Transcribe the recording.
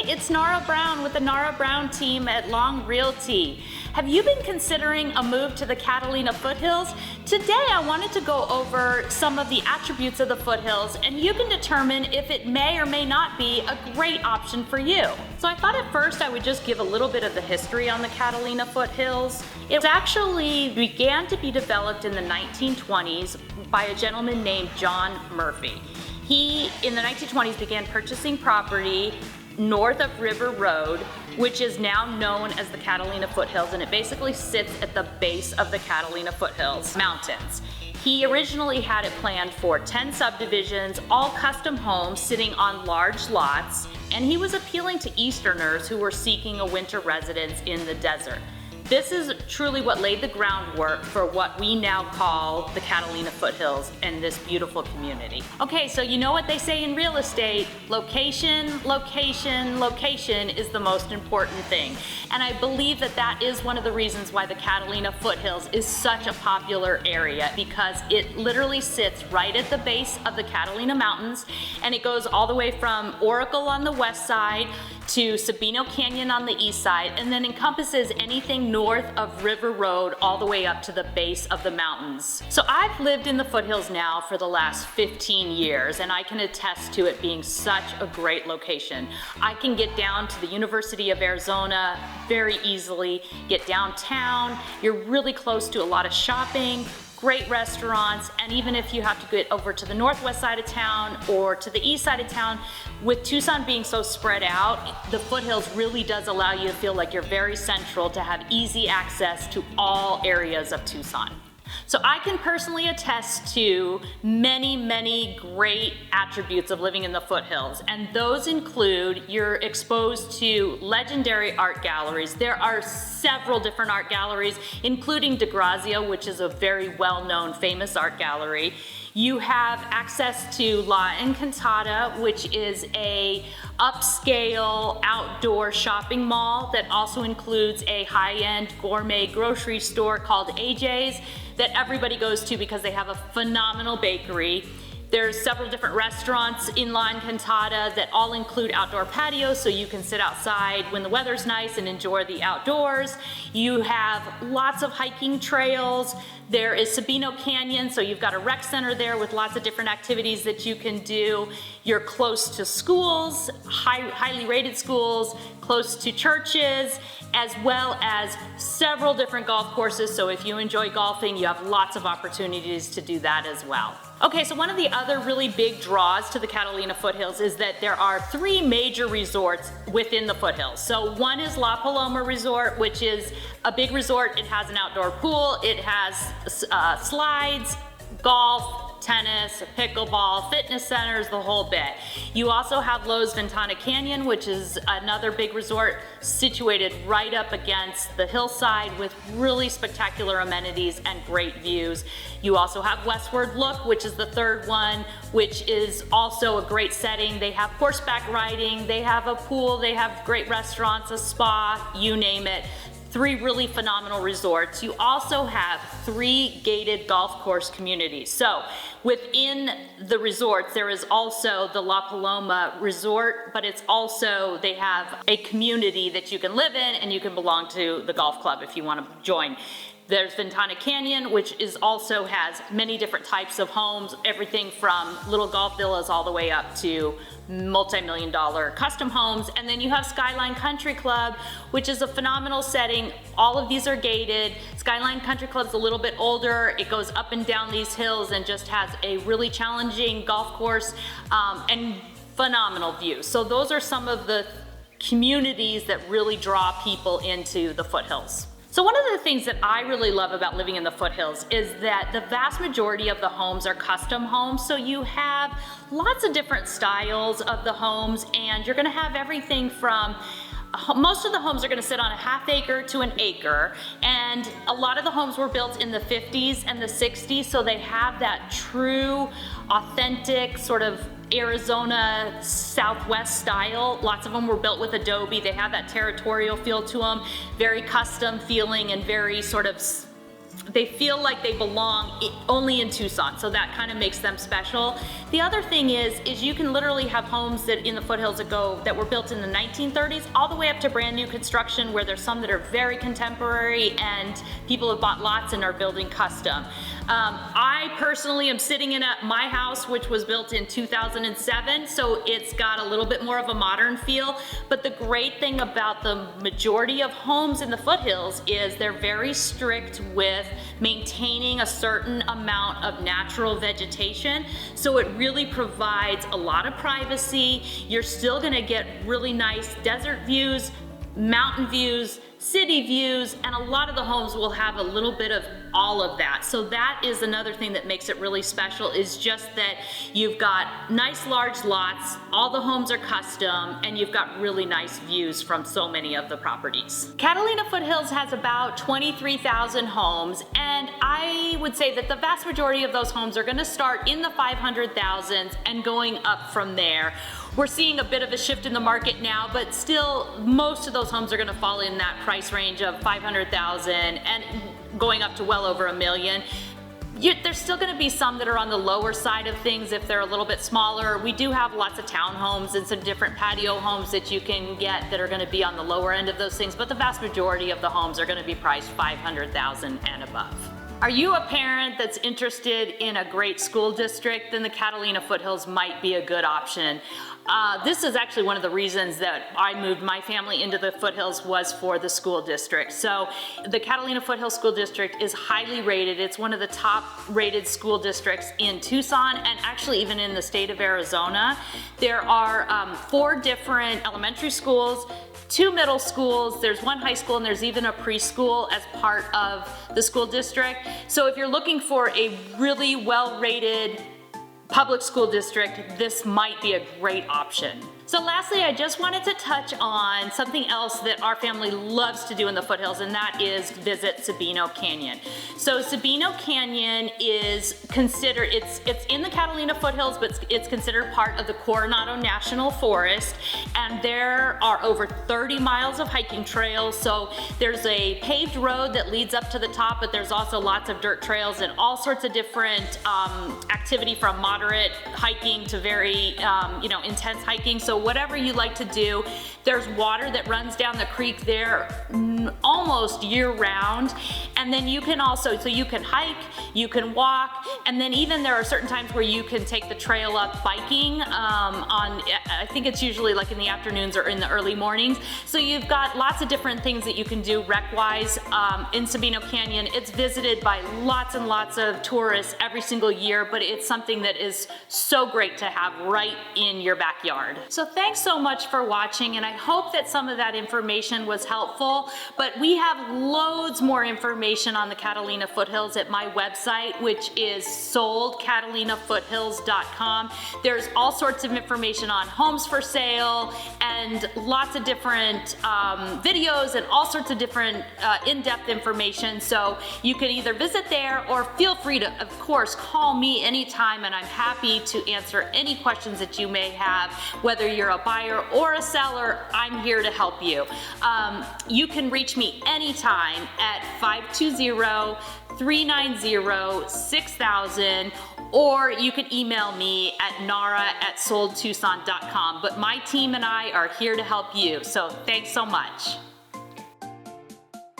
it's Nara Brown with the Nara Brown team at Long Realty. Have you been considering a move to the Catalina Foothills? Today I wanted to go over some of the attributes of the foothills, and you can determine if it may or may not be a great option for you. So I thought at first I would just give a little bit of the history on the Catalina Foothills. It actually began to be developed in the 1920s by a gentleman named John Murphy. He, in the 1920s, began purchasing property north of River Road, which is now known as the Catalina Foothills, and it basically sits at the base of the Catalina Foothills Mountains. He originally had it planned for 10 subdivisions, all custom homes sitting on large lots, and he was appealing to Easterners who were seeking a winter residence in the desert. This is truly what laid the groundwork for what we now call the Catalina Foothills and this beautiful community. Okay, so you know what they say in real estate, location, location, location is the most important thing. And I believe that that is one of the reasons why the Catalina Foothills is such a popular area, because it literally sits right at the base of the Catalina Mountains, and it goes all the way from Oracle on the west side to Sabino Canyon on the east side, and then encompasses anything north of River Road all the way up to the base of the mountains. So I've lived in the foothills now for the last 15 years, and I can attest to it being such a great location. I can get down to the University of Arizona very easily, get downtown, you're really close to a lot of shopping, great restaurants, and even if you have to get over to the northwest side of town or to the east side of town, with Tucson being so spread out, the foothills really does allow you to feel like you're very central, to have easy access to all areas of Tucson. So I can personally attest to many, many great attributes of living in the foothills, and those include you're exposed to legendary art galleries. There are several different art galleries, including DeGrazia, which is a very well-known, famous art gallery. You have access to La Encantada, which is a upscale outdoor shopping mall that also includes a high-end gourmet grocery store called AJ's that everybody goes to because they have a phenomenal bakery. There's several different restaurants in La Encantada that all include outdoor patios, so you can sit outside when the weather's nice and enjoy the outdoors. You have lots of hiking trails. There is Sabino Canyon, so you've got a rec center there with lots of different activities that you can do. You're close to schools, highly rated schools, close to churches, as well as several different golf courses. So if you enjoy golfing, you have lots of opportunities to do that as well. Okay, so one of the other really big draws to the Catalina Foothills is that there are 3 major resorts within the foothills. So one is La Paloma Resort, which is a big resort. It has an outdoor pool, it has slides, golf, tennis, pickleball, fitness centers, the whole bit. You also have Lowe's Ventana Canyon, which is another big resort situated right up against the hillside with really spectacular amenities and great views. You also have Westward Look, which is the third one, which is also a great setting. They have horseback riding, they have a pool, they have great restaurants, a spa, you name it. 3 really phenomenal resorts. You also have 3 gated golf course communities. So within the resorts, there is also the La Paloma Resort, but it's also, they have a community that you can live in, and you can belong to the golf club if you want to join. There's Ventana Canyon, which is also has many different types of homes, everything from little golf villas all the way up to multi-million-dollar custom homes. And then you have Skyline Country Club, which is a phenomenal setting. All of these are gated. Skyline Country Club's a little bit older. It goes up and down these hills and just has a really challenging golf course and phenomenal views. So those are some of the communities that really draw people into the foothills. So one of the things that I really love about living in the foothills is that the vast majority of the homes are custom homes. So you have lots of different styles of the homes, and you're gonna have everything from most of the homes are going to sit on a ½ acre to an acre, and a lot of the homes were built in the 50s and the 60s, so they have that true, authentic sort of Arizona Southwest style. Lots of them were built with adobe. They have that territorial feel to them, very custom feeling and very sort of they feel like they belong only in Tucson, so that kind of makes them special. The other thing is you can literally have homes that in the foothills that were built in the 1930s all the way up to brand new construction, where there's some that are very contemporary and people have bought lots and are building custom. I personally am sitting in my house, which was built in 2007, so it's got a little bit more of a modern feel. But the great thing about the majority of homes in the foothills is they're very strict with maintaining a certain amount of natural vegetation. So it really provides a lot of privacy. You're still gonna get really nice desert views, mountain views, city views, and a lot of the homes will have a little bit of all of that. So that is another thing that makes it really special, is just that you've got nice large lots, all the homes are custom, and you've got really nice views from so many of the properties. Catalina Foothills has about 23,000 homes, and I would say that the vast majority of those homes are gonna start in the 500,000s and going up from there. We're seeing a bit of a shift in the market now, but still most of those homes are gonna fall in that price range of 500,000 and going up to well over $1 million. There's still gonna be some that are on the lower side of things if they're a little bit smaller. We do have lots of townhomes and some different patio homes that you can get that are gonna be on the lower end of those things, but the vast majority of the homes are gonna be priced 500,000 and above. Are you a parent that's interested in a great school district? Then the Catalina Foothills might be a good option. This is actually one of the reasons that I moved my family into the foothills, was for the school district. So the Catalina Foothills School District is highly rated. It's one of the top rated school districts in Tucson, and actually even in the state of Arizona. There are 4 different elementary schools, 2 middle schools, there's 1 high school, and there's even a preschool as part of the school district. So if you're looking for a really well-rated public school district, this might be a great option. So lastly, I just wanted to touch on something else that our family loves to do in the foothills, and that is visit Sabino Canyon. So Sabino Canyon is considered, it's in the Catalina Foothills, but it's considered part of the Coronado National Forest, and there are over 30 miles of hiking trails. So there's a paved road that leads up to the top, but there's also lots of dirt trails and all sorts of different activity, from moderate hiking to very intense hiking. So whatever you like to do, there's water that runs down the creek there almost year round. And then you can also, so you can hike, you can walk, and then even there are certain times where you can take the trail up biking I think it's usually like in the afternoons or in the early mornings. So you've got lots of different things that you can do rec-wise in Sabino Canyon. It's visited by lots and lots of tourists every single year, but it's something that is so great to have right in your backyard. So thanks so much for watching, and I hope that some of that information was helpful, but we have loads more information on the Catalina Foothills at my website, which is soldcatalinafoothills.com. There's all sorts of information on homes for sale and lots of different videos and all sorts of different in-depth information. So you can either visit there or feel free to, of course, call me anytime, and I'm happy to answer any questions that you may have. Whether you're a buyer or a seller, I'm here to help you. You can reach me anytime at 520-390-6000, or you can email me at nara@soldtucson.com. But my team and I are here to help you. So thanks so much.